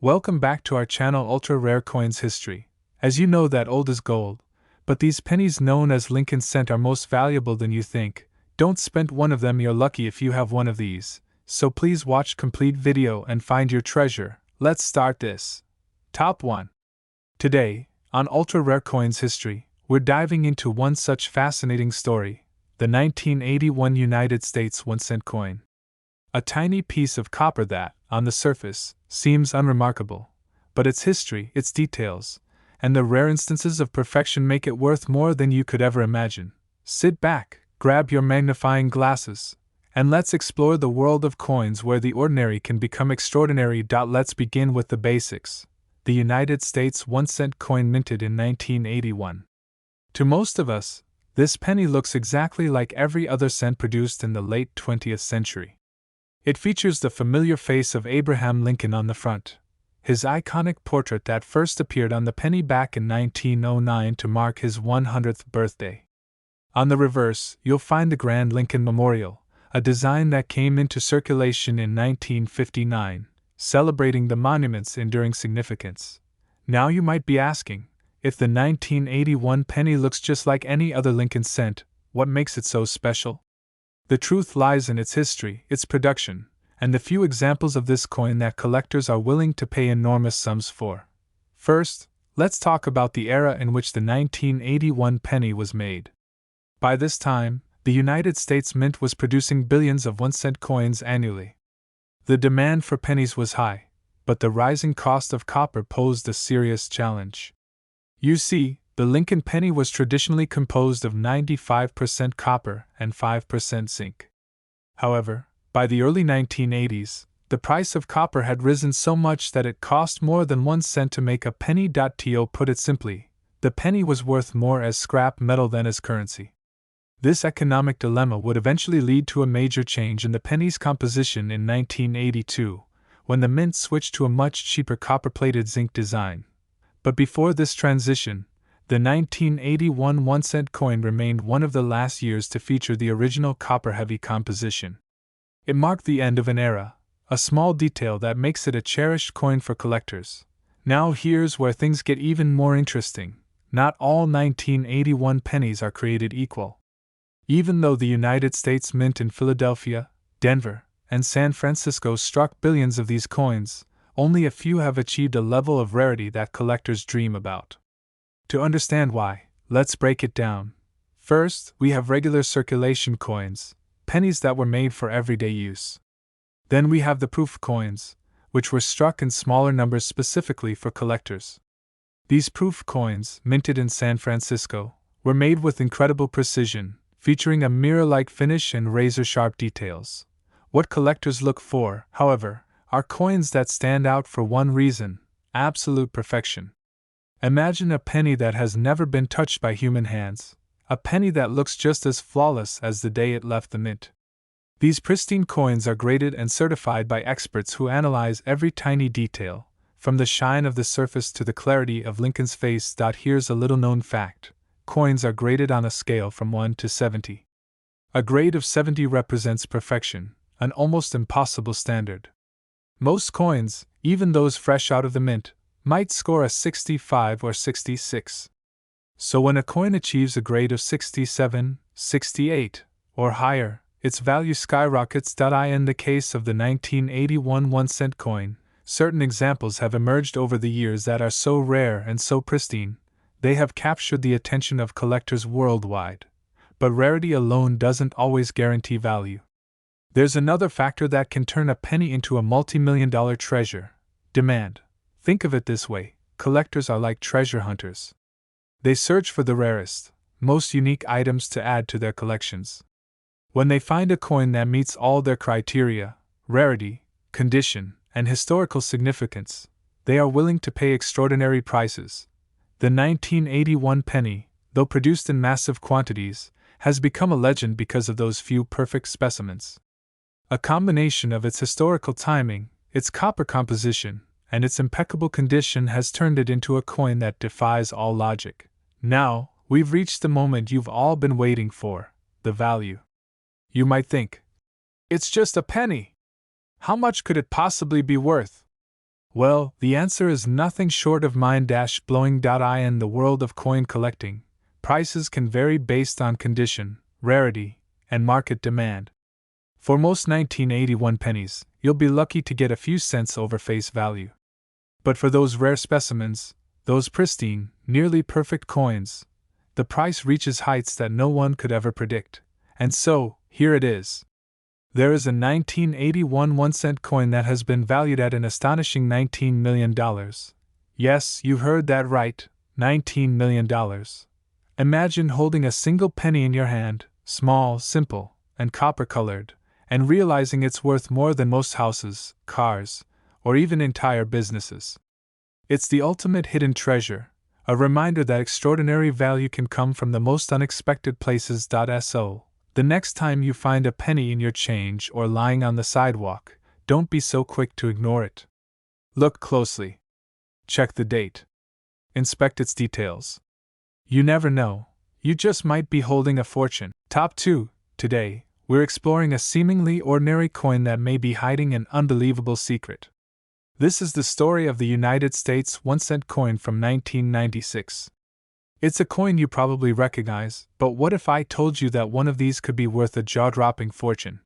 Welcome back to our channel Ultra Rare Coins History. As you know that old is gold, but these pennies known as Lincoln cent are most valuable than you think. Don't spend one of them, you're lucky if you have one of these. So please watch complete video and find your treasure. Let's start this. Top 1. Today, on Ultra Rare Coins History, we're diving into one such fascinating story, the 1981 United States 1 cent coin. A tiny piece of copper that, on the surface, seems unremarkable, but its history, its details, and the rare instances of perfection make it worth more than you could ever imagine. Sit back, grab your magnifying glasses, and let's explore the world of coins where the ordinary can become extraordinary. Let's begin with the basics. The United States 1 cent coin minted in 1981. To most of us, this penny looks exactly like every other cent produced in the late 20th century. It features the familiar face of Abraham Lincoln on the front, his iconic portrait that first appeared on the penny back in 1909 to mark his 100th birthday. On the reverse, you'll find the Grand Lincoln Memorial, a design that came into circulation in 1959, celebrating the monument's enduring significance. Now you might be asking, if the 1981 penny looks just like any other Lincoln cent, what makes it so special? The truth lies in its history, its production, and the few examples of this coin that collectors are willing to pay enormous sums for. First, let's talk about the era in which the 1981 penny was made. By this time, the United States Mint was producing billions of 1 cent coins annually. The demand for pennies was high, but the rising cost of copper posed a serious challenge. You see, the Lincoln penny was traditionally composed of 95% copper and 5% zinc. However, by the early 1980s, the price of copper had risen so much that it cost more than 1 cent to make a penny. To put it simply, the penny was worth more as scrap metal than as currency. This economic dilemma would eventually lead to a major change in the penny's composition in 1982, when the mint switched to a much cheaper copper-plated zinc design. But before this transition, the 1981 1 cent coin remained one of the last years to feature the original copper-heavy composition. It marked the end of an era, a small detail that makes it a cherished coin for collectors. Now here's where things get even more interesting. Not all 1981 pennies are created equal. Even though the United States Mint in Philadelphia, Denver, and San Francisco struck billions of these coins, only a few have achieved a level of rarity that collectors dream about. To understand why, let's break it down. First, we have regular circulation coins, pennies that were made for everyday use. Then we have the proof coins, which were struck in smaller numbers specifically for collectors. These proof coins, minted in San Francisco, were made with incredible precision, featuring a mirror-like finish and razor-sharp details. What collectors look for, however, are coins that stand out for one reason: absolute perfection. Imagine a penny that has never been touched by human hands, a penny that looks just as flawless as the day it left the mint. These pristine coins are graded and certified by experts who analyze every tiny detail, from the shine of the surface to the clarity of Lincoln's face. Here's a little-known fact: coins are graded on a scale from 1 to 70. A grade of 70 represents perfection, an almost impossible standard. Most coins, even those fresh out of the mint, might score a 65 or 66. So when a coin achieves a grade of 67, 68, or higher, its value skyrockets. In the case of the 1981 1 cent coin, certain examples have emerged over the years that are so rare and so pristine, they have captured the attention of collectors worldwide. But rarity alone doesn't always guarantee value. There's another factor that can turn a penny into a multi-million-dollar treasure: demand. Think of it this way: collectors are like treasure hunters. They search for the rarest, most unique items to add to their collections. When they find a coin that meets all their criteria, rarity, condition, and historical significance, they are willing to pay extraordinary prices. The 1981 penny, though produced in massive quantities, has become a legend because of those few perfect specimens. A combination of its historical timing, its copper composition, and its impeccable condition has turned it into a coin that defies all logic. Now, we've reached the moment you've all been waiting for: the value. You might think, it's just a penny. How much could it possibly be worth? Well, the answer is nothing short of mind-blowing. In the world of coin collecting, prices can vary based on condition, rarity, and market demand. For most 1981 pennies, you'll be lucky to get a few cents over face value. But for those rare specimens, those pristine, nearly perfect coins, the price reaches heights that no one could ever predict. And so, here it is. There is a 1981 1-cent coin that has been valued at an astonishing $19 million. Yes, you heard that right, $19 million. Imagine holding a single penny in your hand, small, simple, and copper-colored, and realizing it's worth more than most houses, cars, or even entire businesses. It's the ultimate hidden treasure, a reminder that extraordinary value can come from the most unexpected places. So, the next time you find a penny in your change or lying on the sidewalk, don't be so quick to ignore it. Look closely. Check the date. Inspect its details. You never know, you just might be holding a fortune. Top 2. Today, we're exploring a seemingly ordinary coin that may be hiding an unbelievable secret. This is the story of the United States 1-cent coin from 1996. It's a coin you probably recognize, but what if I told you that one of these could be worth a jaw-dropping fortune?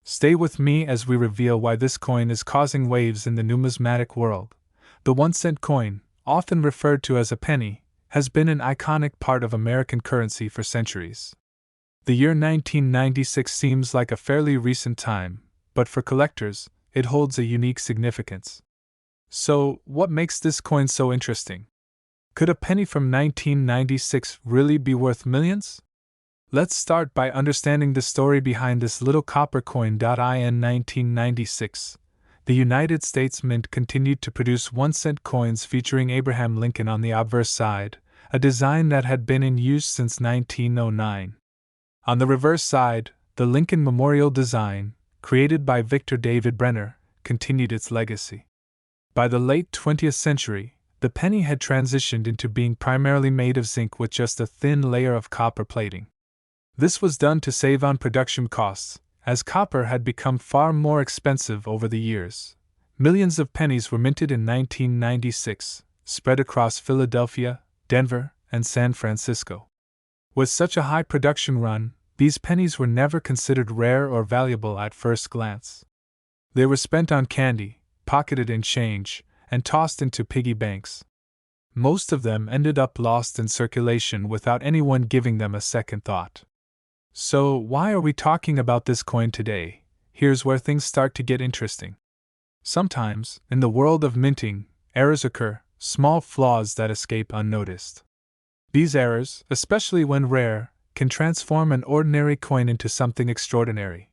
Stay with me as we reveal why this coin is causing waves in the numismatic world. The 1-cent coin, often referred to as a penny, has been an iconic part of American currency for centuries. The year 1996 seems like a fairly recent time, but for collectors, it holds a unique significance. So, what makes this coin so interesting? Could a penny from 1996 really be worth millions? Let's start by understanding the story behind this little copper coin. In 1996, the United States Mint continued to produce 1-cent coins featuring Abraham Lincoln on the obverse side, a design that had been in use since 1909. On the reverse side, the Lincoln Memorial design, created by Victor David Brenner, continued its legacy. By the late 20th century, the penny had transitioned into being primarily made of zinc with just a thin layer of copper plating. This was done to save on production costs, as copper had become far more expensive over the years. Millions of pennies were minted in 1996, spread across Philadelphia, Denver, and San Francisco. With such a high production run, these pennies were never considered rare or valuable at first glance. They were spent on candy, pocketed in change, and tossed into piggy banks. Most of them ended up lost in circulation without anyone giving them a second thought. So, why are we talking about this coin today? Here's where things start to get interesting. Sometimes, in the world of minting, errors occur, small flaws that escape unnoticed. These errors, especially when rare, can transform an ordinary coin into something extraordinary.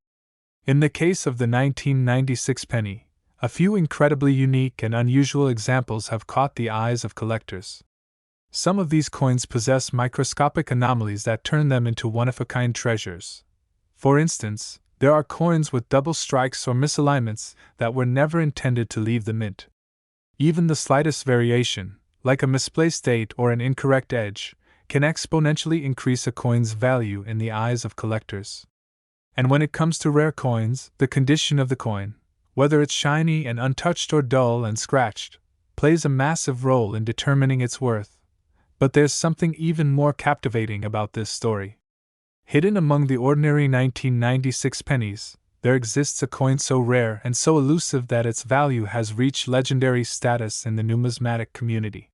In the case of the 1996 penny, a few incredibly unique and unusual examples have caught the eyes of collectors. Some of these coins possess microscopic anomalies that turn them into one-of-a-kind treasures. For instance, there are coins with double strikes or misalignments that were never intended to leave the mint. Even the slightest variation, like a misplaced date or an incorrect edge, can exponentially increase a coin's value in the eyes of collectors. And when it comes to rare coins, the condition of the coin, whether it's shiny and untouched or dull and scratched, plays a massive role in determining its worth. But there's something even more captivating about this story. Hidden among the ordinary 1996 pennies, there exists a coin so rare and so elusive that its value has reached legendary status in the numismatic community.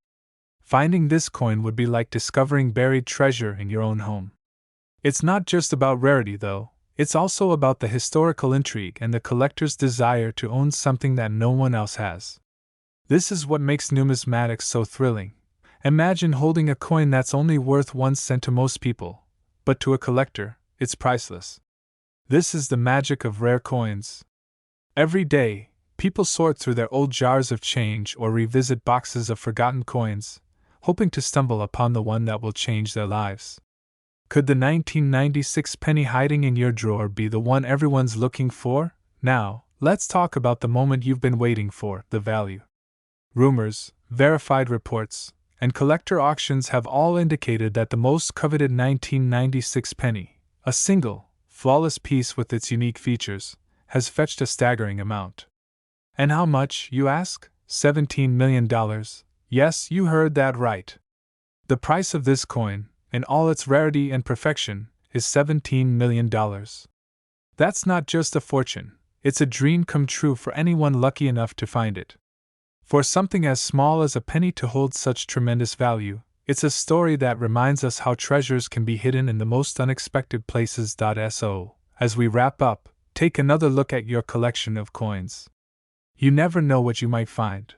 Finding this coin would be like discovering buried treasure in your own home. It's not just about rarity, though. It's also about the historical intrigue and the collector's desire to own something that no one else has. This is what makes numismatics so thrilling. Imagine holding a coin that's only worth 1 cent to most people, but to a collector, it's priceless. This is the magic of rare coins. Every day, people sort through their old jars of change or revisit boxes of forgotten coins, hoping to stumble upon the one that will change their lives. Could the 1996 penny hiding in your drawer be the one everyone's looking for? Now, let's talk about the moment you've been waiting for, the value. Rumors, verified reports, and collector auctions have all indicated that the most coveted 1996 penny, a single, flawless piece with its unique features, has fetched a staggering amount. And how much, you ask? $17 million. Yes, you heard that right. The price of this coin, in all its rarity and perfection, is $17 million. That's not just a fortune, it's a dream come true for anyone lucky enough to find it. For something as small as a penny to hold such tremendous value, it's a story that reminds us how treasures can be hidden in the most unexpected places. So, as we wrap up, take another look at your collection of coins. You never know what you might find.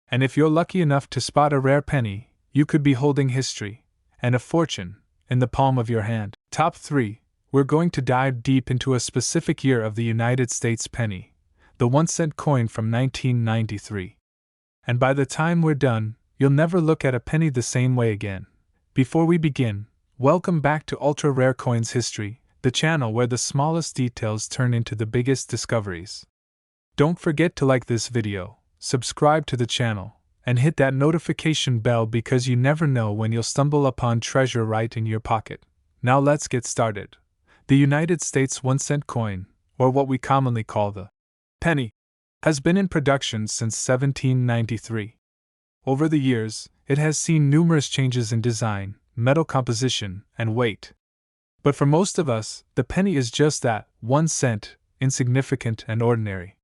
And if you're lucky enough to spot a rare penny, you could be holding history, and a fortune, in the palm of your hand. Top 3. We're going to dive deep into a specific year of the United States penny, the 1-cent coin from 1993. And by the time we're done, you'll never look at a penny the same way again. Before we begin, welcome back to Ultra Rare Coins History, the channel where the smallest details turn into the biggest discoveries. Don't forget to like this video, subscribe to the channel, and hit that notification bell because you never know when you'll stumble upon treasure right in your pocket. Now let's get started. The United States 1-cent coin, or what we commonly call the penny, has been in production since 1793. Over the years, it has seen numerous changes in design, metal composition, and weight. But for most of us, the penny is just that, 1 cent, insignificant and ordinary.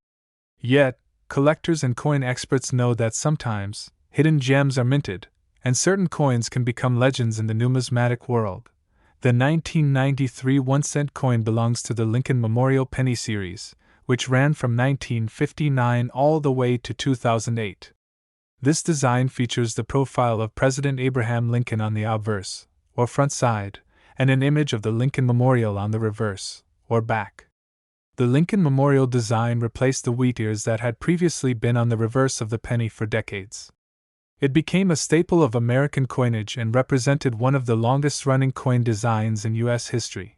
Yet, collectors and coin experts know that sometimes, hidden gems are minted, and certain coins can become legends in the numismatic world. The 1993 1-cent coin belongs to the Lincoln Memorial Penny series, which ran from 1959 all the way to 2008. This design features the profile of President Abraham Lincoln on the obverse, or front side, and an image of the Lincoln Memorial on the reverse, or back. The Lincoln Memorial design replaced the wheat ears that had previously been on the reverse of the penny for decades. It became a staple of American coinage and represented one of the longest-running coin designs in U.S. history.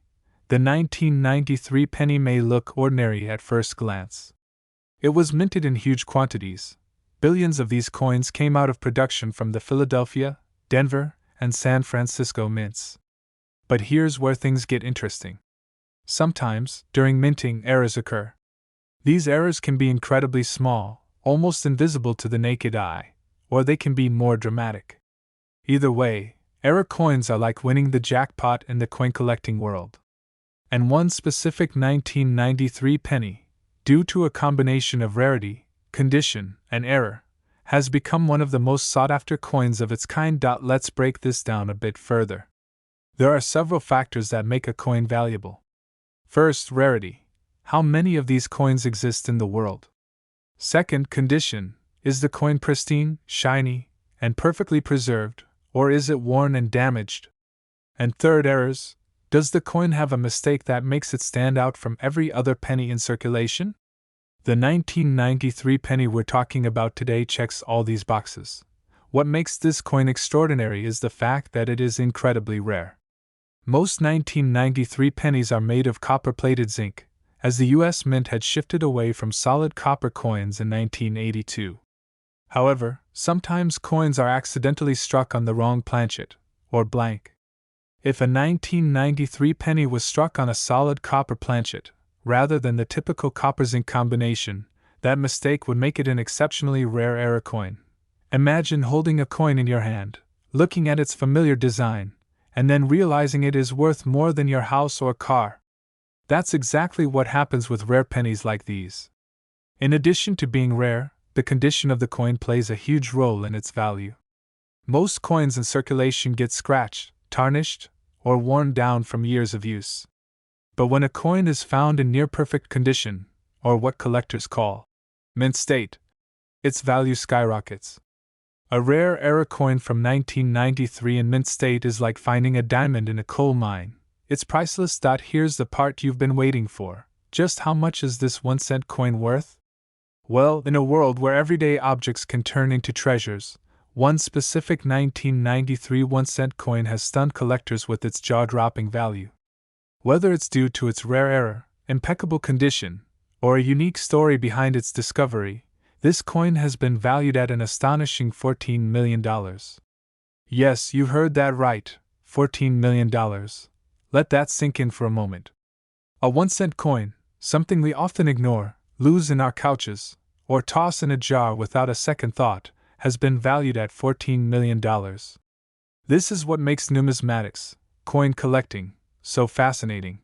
The 1993 penny may look ordinary at first glance. It was minted in huge quantities. Billions of these coins came out of production from the Philadelphia, Denver, and San Francisco mints. But here's where things get interesting. Sometimes, during minting, errors occur. These errors can be incredibly small, almost invisible to the naked eye, or they can be more dramatic. Either way, error coins are like winning the jackpot in the coin collecting world. And one specific 1993 penny, due to a combination of rarity, condition, and error, has become one of the most sought-after coins of its kind. Let's break this down a bit further. There are several factors that make a coin valuable. First, rarity. How many of these coins exist in the world? Second, condition. Is the coin pristine, shiny, and perfectly preserved, or is it worn and damaged? And third, errors. Does the coin have a mistake that makes it stand out from every other penny in circulation? The 1993 penny we're talking about today checks all these boxes. What makes this coin extraordinary is the fact that it is incredibly rare. Most 1993 pennies are made of copper-plated zinc, as the U.S. Mint had shifted away from solid copper coins in 1982. However, sometimes coins are accidentally struck on the wrong planchet, or blank. If a 1993 penny was struck on a solid copper planchet, rather than the typical copper-zinc combination, that mistake would make it an exceptionally rare error coin. Imagine holding a coin in your hand, looking at its familiar design, and then realizing it is worth more than your house or car. That's exactly what happens with rare pennies like these. In addition to being rare, the condition of the coin plays a huge role in its value. Most coins in circulation get scratched, tarnished, or worn down from years of use. But when a coin is found in near-perfect condition, or what collectors call mint state, its value skyrockets. A rare error coin from 1993 in mint state is like finding a diamond in a coal mine. It's priceless. Here's the part you've been waiting for. Just how much is this 1-cent coin worth? Well, in a world where everyday objects can turn into treasures, one specific 1993 1-cent coin has stunned collectors with its jaw-dropping value. Whether it's due to its rare error, impeccable condition, or a unique story behind its discovery, this coin has been valued at an astonishing $14 million. Yes, you heard that right, $14 million. Let that sink in for a moment. A 1-cent coin, something we often ignore, lose in our couches, or toss in a jar without a second thought, has been valued at $14 million. This is what makes numismatics, coin collecting, so fascinating.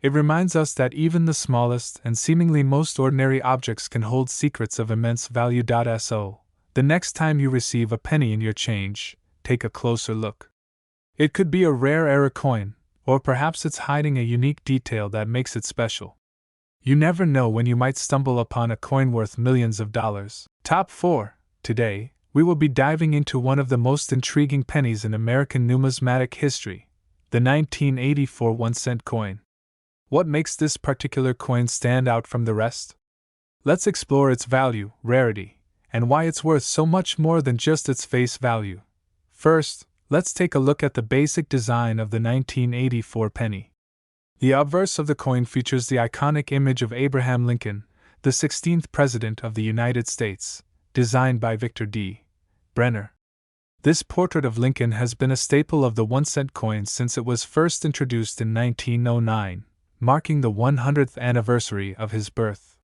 It reminds us that even the smallest and seemingly most ordinary objects can hold secrets of immense value. So, the next time you receive a penny in your change, take a closer look. It could be a rare era coin, or perhaps it's hiding a unique detail that makes it special. You never know when you might stumble upon a coin worth millions of dollars. Top 4. Today, we will be diving into one of the most intriguing pennies in American numismatic history, the 1984 1-cent coin. What makes this particular coin stand out from the rest? Let's explore its value, rarity, and why it's worth so much more than just its face value. First, let's take a look at the basic design of the 1984 penny. The obverse of the coin features the iconic image of Abraham Lincoln, the 16th President of the United States, designed by Victor D. Brenner. This portrait of Lincoln has been a staple of the 1-cent coin since it was first introduced in 1909, marking the 100th anniversary of his birth.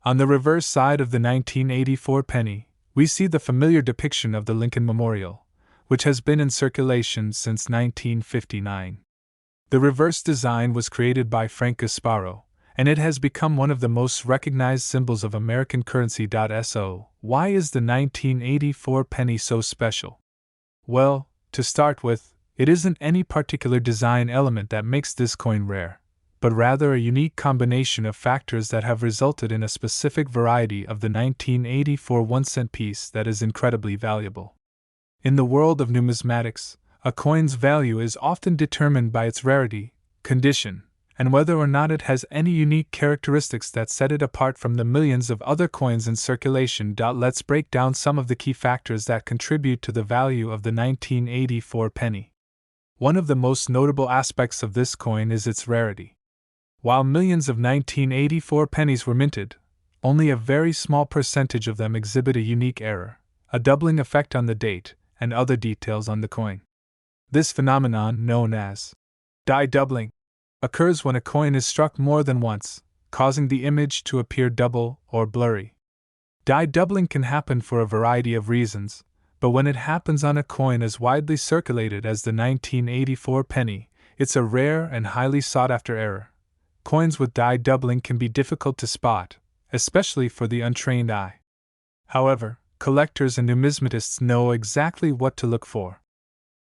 On the reverse side of the 1984 penny, we see the familiar depiction of the Lincoln Memorial, which has been in circulation since 1959. The reverse design was created by Frank Gasparo, and it has become one of the most recognized symbols of American currency. So, why is the 1984 penny so special? Well, to start with, it isn't any particular design element that makes this coin rare, but rather a unique combination of factors that have resulted in a specific variety of the 1984 1-cent piece that is incredibly valuable. In the world of numismatics, a coin's value is often determined by its rarity, condition, and whether or not it has any unique characteristics that set it apart from the millions of other coins in circulation. Let's break down some of the key factors that contribute to the value of the 1984 penny. One of the most notable aspects of this coin is its rarity. While millions of 1984 pennies were minted, only a very small percentage of them exhibit a unique error, a doubling effect on the date, and other details on the coin. This phenomenon, known as die doubling, occurs when a coin is struck more than once, causing the image to appear double or blurry. Die doubling can happen for a variety of reasons, but when it happens on a coin as widely circulated as the 1984 penny, it's a rare and highly sought-after error. Coins with die doubling can be difficult to spot, especially for the untrained eye. However, collectors and numismatists know exactly what to look for.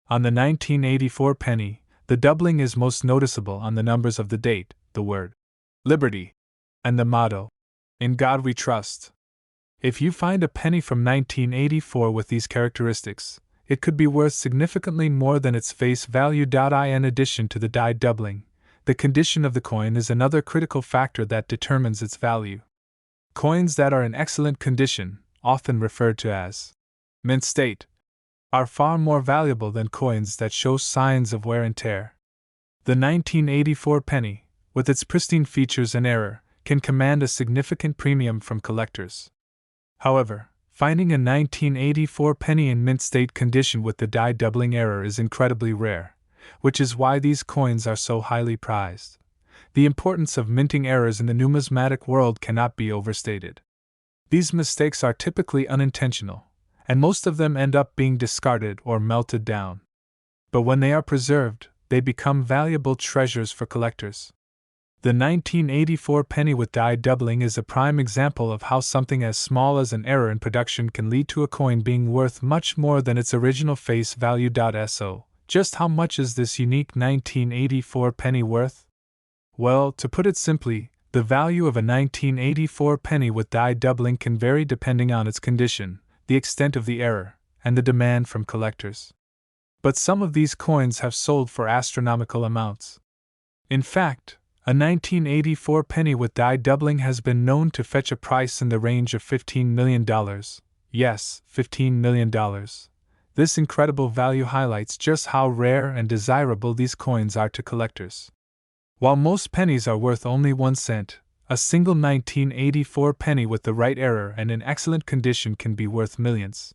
On the 1984 penny, the doubling is most noticeable on the numbers of the date, the word Liberty, and the motto, In God We Trust. If you find a penny from 1984 with these characteristics, it could be worth significantly more than its face value. In addition to the die doubling, the condition of the coin is another critical factor that determines its value. Coins that are in excellent condition, often referred to as mint state, are far more valuable than coins that show signs of wear and tear. The 1984 penny, with its pristine features and error, can command a significant premium from collectors. However, finding a 1984 penny in mint state condition with the die doubling error is incredibly rare, which is why these coins are so highly prized. The importance of minting errors in the numismatic world cannot be overstated. These mistakes are typically unintentional, and most of them end up being discarded or melted down. But when they are preserved, they become valuable treasures for collectors. The 1984 penny with die doubling is a prime example of how something as small as an error in production can lead to a coin being worth much more than its original face value. So, just how much is this unique 1984 penny worth? Well, to put it simply, the value of a 1984 penny with die doubling can vary depending on its condition, the extent of the error, and the demand from collectors. But some of these coins have sold for astronomical amounts. In fact, a 1984 penny with die doubling has been known to fetch a price in the range of $15 million. Yes, $15 million. This incredible value highlights just how rare and desirable these coins are to collectors. While most pennies are worth only 1 cent, a single 1984 penny with the right error and in excellent condition can be worth millions.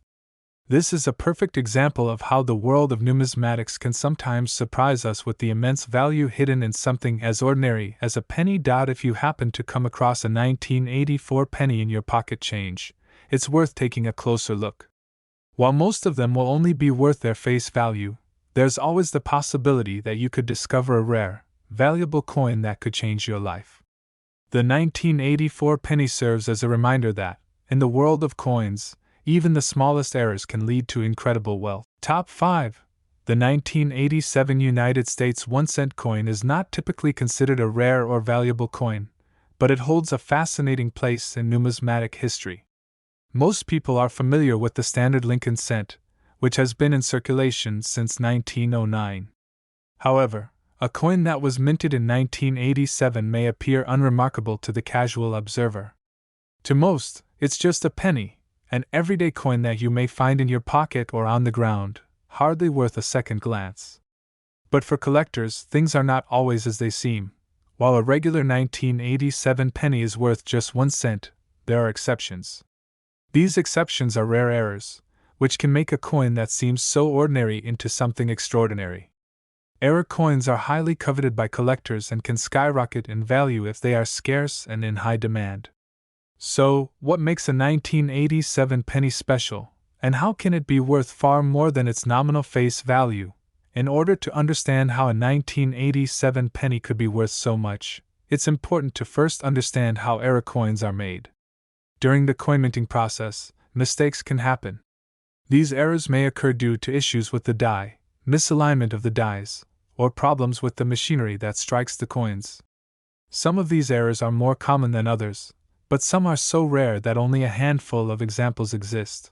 This is a perfect example of how the world of numismatics can sometimes surprise us with the immense value hidden in something as ordinary as a penny. If you happen to come across a 1984 penny in your pocket change, it's worth taking a closer look. While most of them will only be worth their face value, there's always the possibility that you could discover a rare, valuable coin that could change your life. The 1984 penny serves as a reminder that, in the world of coins, even the smallest errors can lead to incredible wealth. Top 5. The 1987 United States 1-cent coin is not typically considered a rare or valuable coin, but it holds a fascinating place in numismatic history. Most people are familiar with the standard Lincoln cent, which has been in circulation since 1909. However, a coin that was minted in 1987 may appear unremarkable to the casual observer. To most, it's just a penny, an everyday coin that you may find in your pocket or on the ground, hardly worth a second glance. But for collectors, things are not always as they seem. While a regular 1987 penny is worth just 1 cent, there are exceptions. These exceptions are rare errors, which can make a coin that seems so ordinary into something extraordinary. Error coins are highly coveted by collectors and can skyrocket in value if they are scarce and in high demand. So, what makes a 1987 penny special, and how can it be worth far more than its nominal face value? In order to understand how a 1987 penny could be worth so much, it's important to first understand how error coins are made. During the coin minting process, mistakes can happen. These errors may occur due to issues with the die, misalignment of the dies, or problems with the machinery that strikes the coins. Some of these errors are more common than others, but some are so rare that only a handful of examples exist.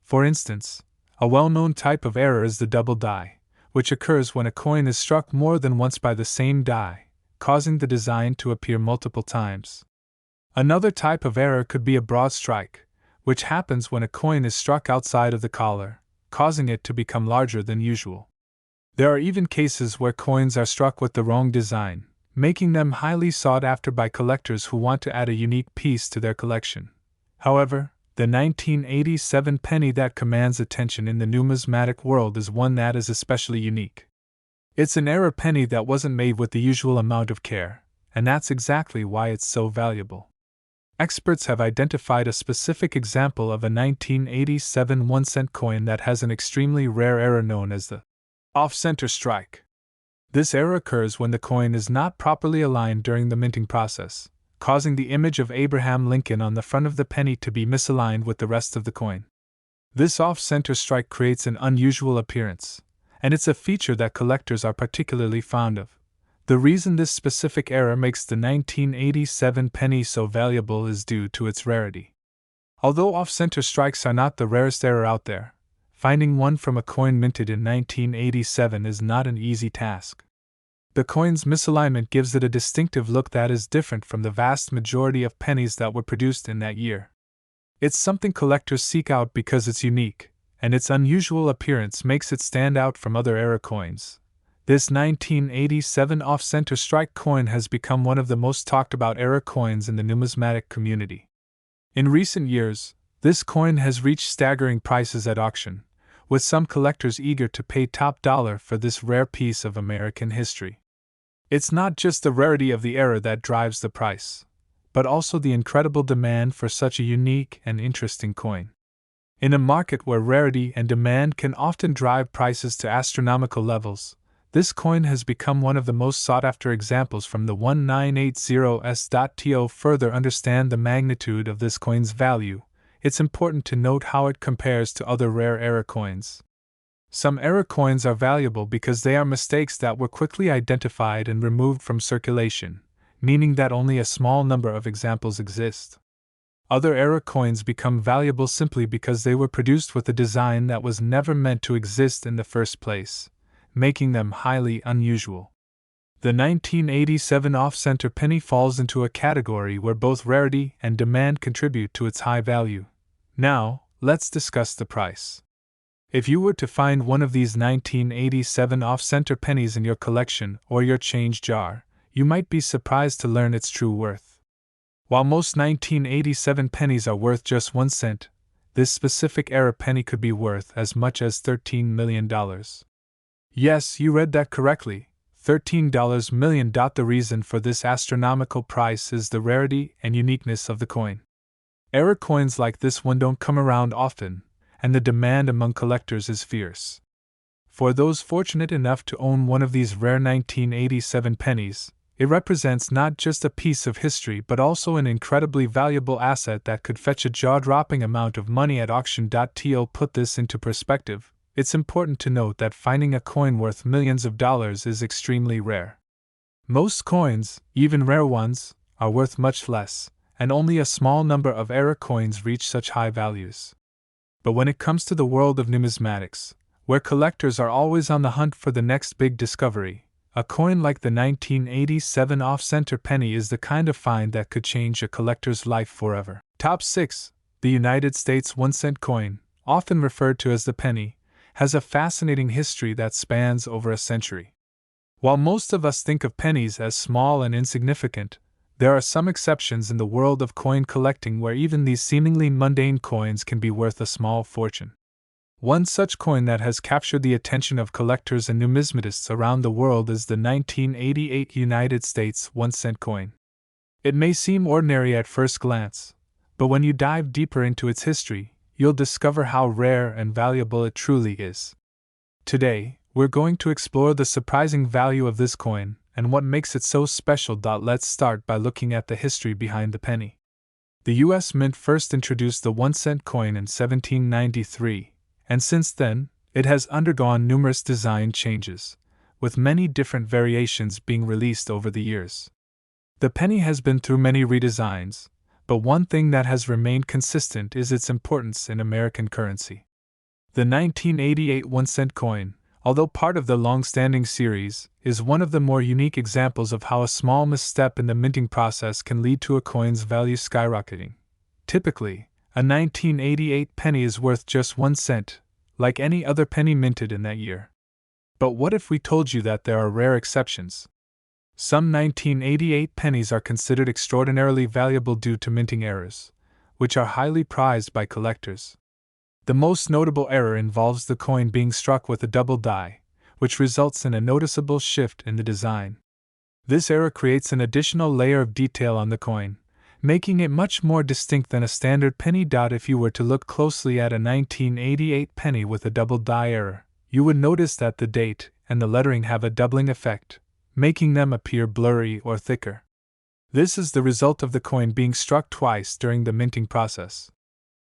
For instance, a well-known type of error is the double die, which occurs when a coin is struck more than once by the same die, causing the design to appear multiple times. Another type of error could be a broad strike, which happens when a coin is struck outside of the collar, causing it to become larger than usual. There are even cases where coins are struck with the wrong design, making them highly sought after by collectors who want to add a unique piece to their collection. However, the 1987 penny that commands attention in the numismatic world is one that is especially unique. It's an error penny that wasn't made with the usual amount of care, and that's exactly why it's so valuable. Experts have identified a specific example of a 1987 1-cent coin that has an extremely rare error known as the off-center strike. This error occurs when the coin is not properly aligned during the minting process, causing the image of Abraham Lincoln on the front of the penny to be misaligned with the rest of the coin. This off-center strike creates an unusual appearance, and it's a feature that collectors are particularly fond of. The reason this specific error makes the 1987 penny so valuable is due to its rarity. Although off-center strikes are not the rarest error out there, finding one from a coin minted in 1987 is not an easy task. The coin's misalignment gives it a distinctive look that is different from the vast majority of pennies that were produced in that year. It's something collectors seek out because it's unique, and its unusual appearance makes it stand out from other error coins. This 1987 off-center strike coin has become one of the most talked about error coins in the numismatic community. In recent years, this coin has reached staggering prices at auction, with some collectors eager to pay top dollar for this rare piece of American history. It's not just the rarity of the error that drives the price, but also the incredible demand for such a unique and interesting coin. In a market where rarity and demand can often drive prices to astronomical levels, this coin has become one of the most sought-after examples from the 1980s. To further understand the magnitude of this coin's value, it's important to note how it compares to other rare error coins. Some error coins are valuable because they are mistakes that were quickly identified and removed from circulation, meaning that only a small number of examples exist. Other error coins become valuable simply because they were produced with a design that was never meant to exist in the first place, making them highly unusual. The 1987 off-center penny falls into a category where both rarity and demand contribute to its high value. Now, let's discuss the price. If you were to find one of these 1987 off-center pennies in your collection or your change jar, you might be surprised to learn its true worth. While most 1987 pennies are worth just 1 cent, this specific era penny could be worth as much as $13 million. Yes, you read that correctly, $13 million. The reason for this astronomical price is the rarity and uniqueness of the coin. Era coins like this one don't come around often, and the demand among collectors is fierce. For those fortunate enough to own one of these rare 1987 pennies, it represents not just a piece of history but also an incredibly valuable asset that could fetch a jaw-dropping amount of money at auction. To put this into perspective, it's important to note that finding a coin worth millions of dollars is extremely rare. Most coins, even rare ones, are worth much less, and only a small number of era coins reach such high values. But when it comes to the world of numismatics, where collectors are always on the hunt for the next big discovery, a coin like the 1987 off-center penny is the kind of find that could change a collector's life forever. Top 6. The United States 1-cent coin, often referred to as the penny, has a fascinating history that spans over a century. While most of us think of pennies as small and insignificant, there are some exceptions in the world of coin collecting where even these seemingly mundane coins can be worth a small fortune. One such coin that has captured the attention of collectors and numismatists around the world is the 1988 United States 1-cent coin. It may seem ordinary at first glance, but when you dive deeper into its history, you'll discover how rare and valuable it truly is. Today, we're going to explore the surprising value of this coin and what makes it so special. Let's start by looking at the history behind the penny. The U.S. Mint first introduced the 1-cent coin in 1793. And since then, it has undergone numerous design changes, with many different variations being released over the years. The penny has been through many redesigns, but one thing that has remained consistent is its importance in American currency. The 1988 1-cent coin, although part of the long-standing series, is one of the more unique examples of how a small misstep in the minting process can lead to a coin's value skyrocketing. Typically, a 1988 penny is worth just 1 cent, like any other penny minted in that year. But what if we told you that there are rare exceptions? Some 1988 pennies are considered extraordinarily valuable due to minting errors, which are highly prized by collectors. The most notable error involves the coin being struck with a double die, which results in a noticeable shift in the design. This error creates an additional layer of detail on the coin, making it much more distinct than a standard penny. If you were to look closely at a 1988 penny with a double die error, you would notice that the date and the lettering have a doubling effect, making them appear blurry or thicker. This is the result of the coin being struck twice during the minting process.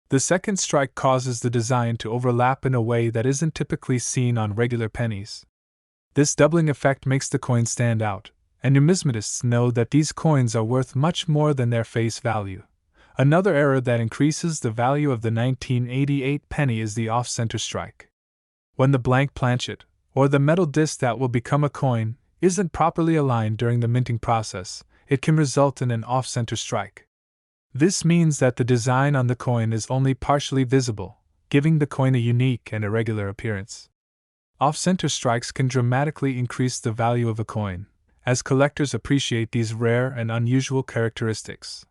The second strike causes the design to overlap in a way that isn't typically seen on regular pennies. This doubling effect makes the coin stand out, and numismatists know that these coins are worth much more than their face value. Another error that increases the value of the 1988 penny is the off-center strike. When the blank planchet, or the metal disc that will become a coin, isn't properly aligned during the minting process, it can result in an off-center strike. This means that the design on the coin is only partially visible, giving the coin a unique and irregular appearance. Off-center strikes can dramatically increase the value of a coin, as collectors appreciate these rare and unusual characteristics.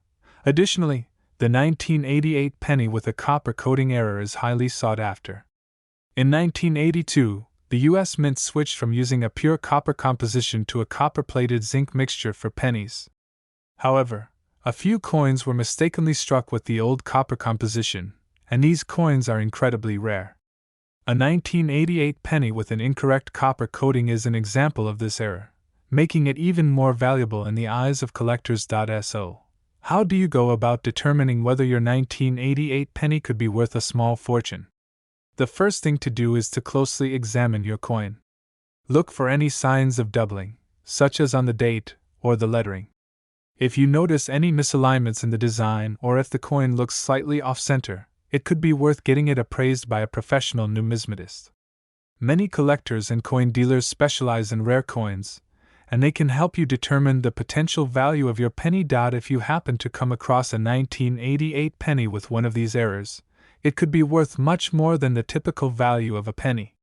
Additionally, the 1988 penny with a copper coating error is highly sought after. In 1982, the U.S. Mint switched from using a pure copper composition to a copper-plated zinc mixture for pennies. However, a few coins were mistakenly struck with the old copper composition, and these coins are incredibly rare. A 1988 penny with an incorrect copper coating is an example of this error, making it even more valuable in the eyes of collectors. So, how do you go about determining whether your 1988 penny could be worth a small fortune? The first thing to do is to closely examine your coin. Look for any signs of doubling, such as on the date or the lettering. If you notice any misalignments in the design or if the coin looks slightly off-center, it could be worth getting it appraised by a professional numismatist. Many collectors and coin dealers specialize in rare coins, and they can help you determine the potential value of your penny. If you happen to come across a 1988 penny with one of these errors, it could be worth much more than the typical value of a penny.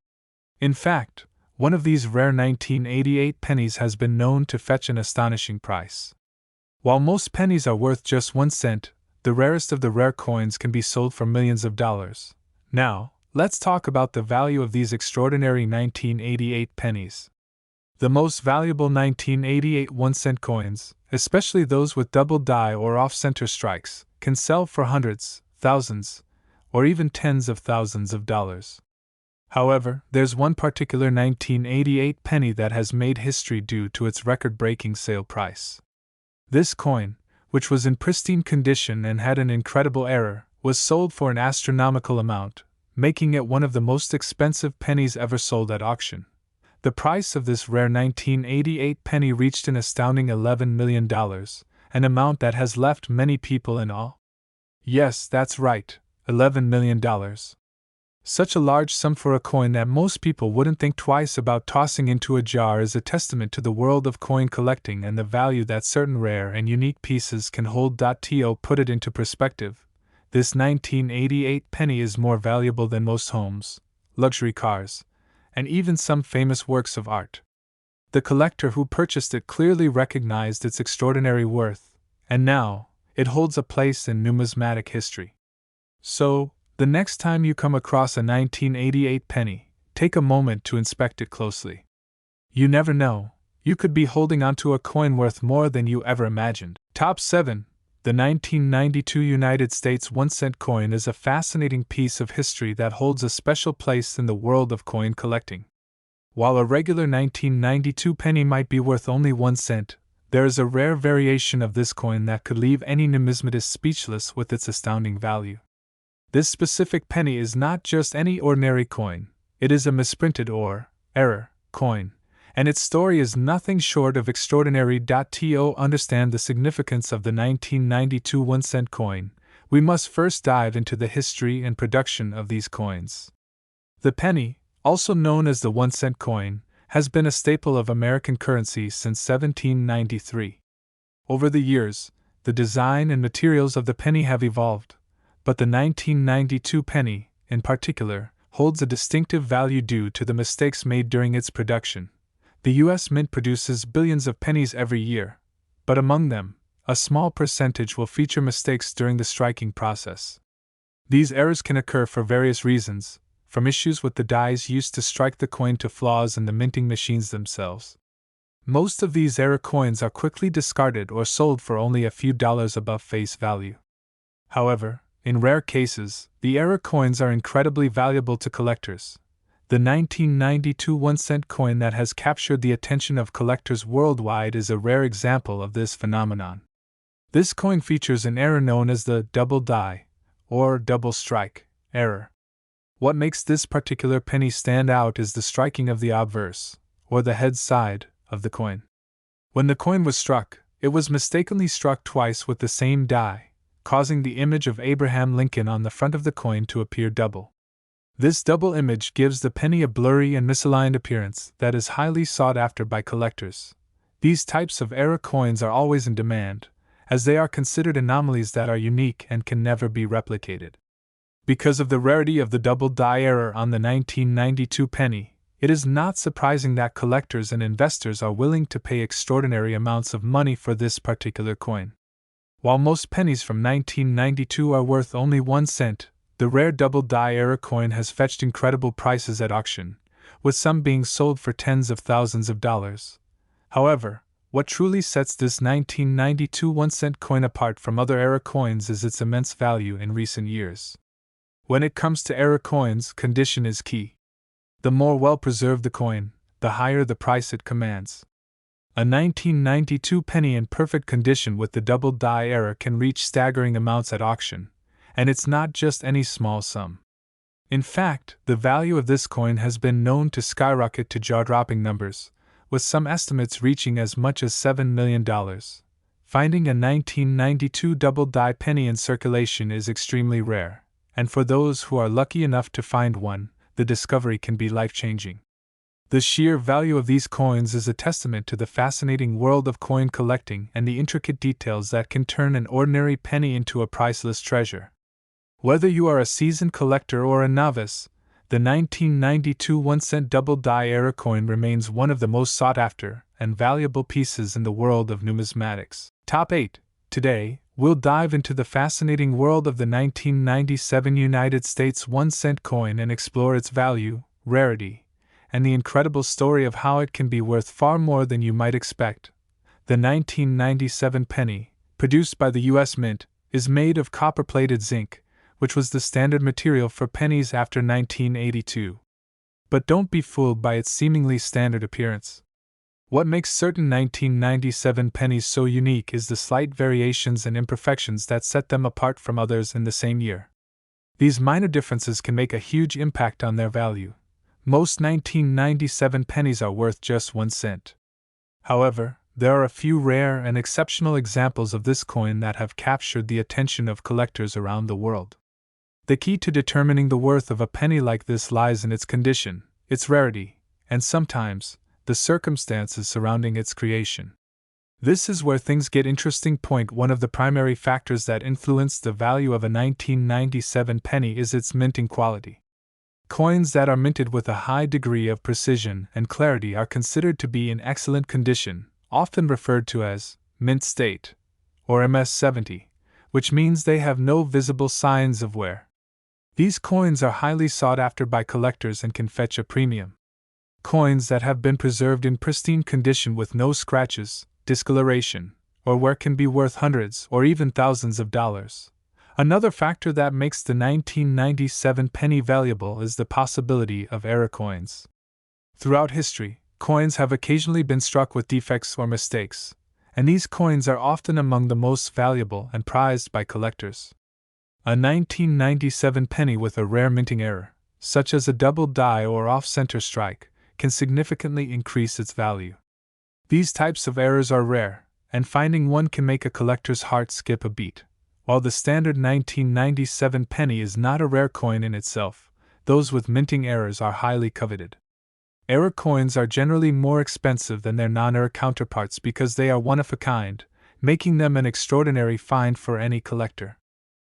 In fact, one of these rare 1988 pennies has been known to fetch an astonishing price. While most pennies are worth just 1 cent, the rarest of the rare coins can be sold for millions of dollars. Now, let's talk about the value of these extraordinary 1988 pennies. The most valuable 1988 1-cent coins, especially those with double die or off-center strikes, can sell for hundreds, thousands, or even tens of thousands of dollars. However, there's one particular 1988 penny that has made history due to its record-breaking sale price. This coin, which was in pristine condition and had an incredible error, was sold for an astronomical amount, making it one of the most expensive pennies ever sold at auction. The price of this rare 1988 penny reached an astounding $11 million, an amount that has left many people in awe. Yes, that's right, $11 million. Such a large sum for a coin that most people wouldn't think twice about tossing into a jar is a testament to the world of coin collecting and the value that certain rare and unique pieces can hold. To put it into perspective, this 1988 penny is more valuable than most homes, luxury cars, and even some famous works of art. The collector who purchased it clearly recognized its extraordinary worth, and now, it holds a place in numismatic history. So, the next time you come across a 1988 penny, take a moment to inspect it closely. You never know, you could be holding onto a coin worth more than you ever imagined. Top 7. The 1992 United States 1-cent coin is a fascinating piece of history that holds a special place in the world of coin collecting. While a regular 1992 penny might be worth only 1 cent, there is a rare variation of this coin that could leave any numismatist speechless with its astounding value. This specific penny is not just any ordinary coin, it is a misprinted or error coin, and its story is nothing short of extraordinary. To understand the significance of the 1992 1-cent coin, we must first dive into the history and production of these coins. The penny, also known as the 1-cent coin, has been a staple of American currency since 1793. Over the years, the design and materials of the penny have evolved, but the 1992 penny, in particular, holds a distinctive value due to the mistakes made during its production. The U.S. Mint produces billions of pennies every year, but among them, a small percentage will feature mistakes during the striking process. These errors can occur for various reasons, from issues with the dies used to strike the coin to flaws in the minting machines themselves. Most of these error coins are quickly discarded or sold for only a few dollars above face value. However, in rare cases, the error coins are incredibly valuable to collectors. The 1992 1-cent coin that has captured the attention of collectors worldwide is a rare example of this phenomenon. This coin features an error known as the double die, or double strike, error. What makes this particular penny stand out is the striking of the obverse, or the head side, of the coin. When the coin was struck, it was mistakenly struck twice with the same die, causing the image of Abraham Lincoln on the front of the coin to appear double. This double image gives the penny a blurry and misaligned appearance that is highly sought after by collectors. These types of error coins are always in demand, as they are considered anomalies that are unique and can never be replicated. Because of the rarity of the double die error on the 1992 penny, it is not surprising that collectors and investors are willing to pay extraordinary amounts of money for this particular coin. While most pennies from 1992 are worth only 1 cent, the rare double die error coin has fetched incredible prices at auction, with some being sold for tens of thousands of dollars. However, what truly sets this 1992 1-cent coin apart from other error coins is its immense value in recent years. When it comes to error coins, condition is key. The more well-preserved the coin, the higher the price it commands. A 1992 penny in perfect condition with the double die error can reach staggering amounts at auction, and it's not just any small sum. In fact, the value of this coin has been known to skyrocket to jaw-dropping numbers, with some estimates reaching as much as $7 million. Finding a 1992 double die penny in circulation is extremely rare, and for those who are lucky enough to find one, the discovery can be life-changing. The sheer value of these coins is a testament to the fascinating world of coin collecting and the intricate details that can turn an ordinary penny into a priceless treasure. Whether you are a seasoned collector or a novice, the 1992 1-cent double die error coin remains one of the most sought-after and valuable pieces in the world of numismatics. Top 8. Today, we'll dive into the fascinating world of the 1997 United States 1-cent coin and explore its value, rarity, and the incredible story of how it can be worth far more than you might expect. The 1997 penny, produced by the U.S. Mint, is made of copper-plated zinc, which was the standard material for pennies after 1982. But don't be fooled by its seemingly standard appearance. What makes certain 1997 pennies so unique is the slight variations and imperfections that set them apart from others in the same year. These minor differences can make a huge impact on their value. Most 1997 pennies are worth just 1 cent. However, there are a few rare and exceptional examples of this coin that have captured the attention of collectors around the world. The key to determining the worth of a penny like this lies in its condition, its rarity, and sometimes, the circumstances surrounding its creation. This is where things get interesting. One of the primary factors that influence the value of a 1997 penny is its minting quality. Coins that are minted with a high degree of precision and clarity are considered to be in excellent condition, often referred to as mint state, or MS-70, which means they have no visible signs of wear. These coins are highly sought after by collectors and can fetch a premium. Coins that have been preserved in pristine condition with no scratches, discoloration, or wear can be worth hundreds or even thousands of dollars. Another factor that makes the 1997 penny valuable is the possibility of error coins. Throughout history, coins have occasionally been struck with defects or mistakes, and these coins are often among the most valuable and prized by collectors. A 1997 penny with a rare minting error, such as a double die or off-center strike, can significantly increase its value. These types of errors are rare, and finding one can make a collector's heart skip a beat. While the standard 1997 penny is not a rare coin in itself, those with minting errors are highly coveted. Error coins are generally more expensive than their non-error counterparts because they are one of a kind, making them an extraordinary find for any collector.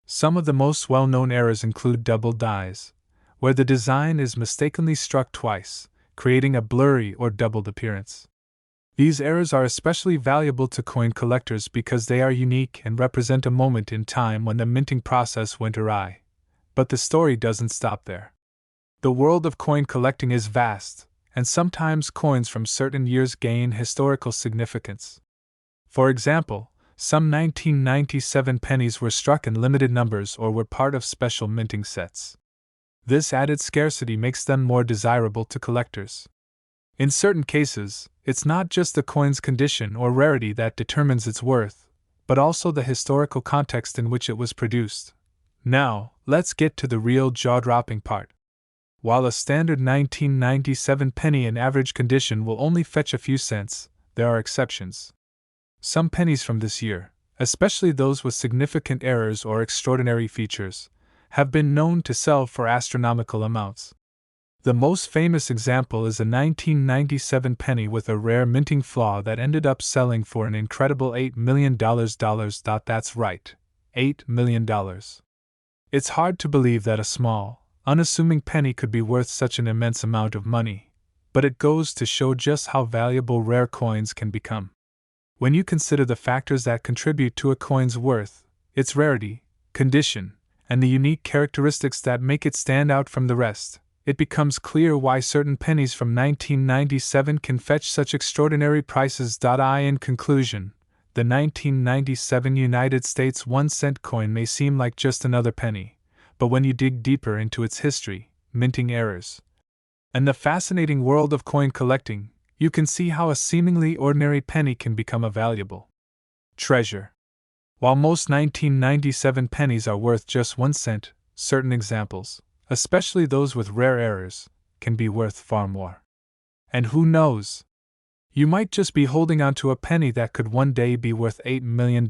Some of the most well-known errors include double dies, where the design is mistakenly struck twice, creating a blurry or doubled appearance. These errors are especially valuable to coin collectors because they are unique and represent a moment in time when the minting process went awry. But the story doesn't stop there. The world of coin collecting is vast, and sometimes coins from certain years gain historical significance. For example, some 1997 pennies were struck in limited numbers or were part of special minting sets. This added scarcity makes them more desirable to collectors. In certain cases, it's not just the coin's condition or rarity that determines its worth, but also the historical context in which it was produced. Now, let's get to the real jaw-dropping part. While a standard 1997 penny in average condition will only fetch a few cents, there are exceptions. Some pennies from this year, especially those with significant errors or extraordinary features, have been known to sell for astronomical amounts. The most famous example is a 1997 penny with a rare minting flaw that ended up selling for an incredible $8 million. That's right, $8 million. It's hard to believe that a small, unassuming penny could be worth such an immense amount of money, but it goes to show just how valuable rare coins can become. When you consider the factors that contribute to a coin's worth, its rarity, condition, and the unique characteristics that make it stand out from the rest, it becomes clear why certain pennies from 1997 can fetch such extraordinary prices. In conclusion, the 1997 United States 1-cent coin may seem like just another penny, but when you dig deeper into its history, minting errors, and the fascinating world of coin collecting, you can see how a seemingly ordinary penny can become a valuable treasure. While most 1997 pennies are worth just 1 cent, certain examples, especially those with rare errors, can be worth far more. And who knows? You might just be holding on to a penny that could one day be worth $8 million.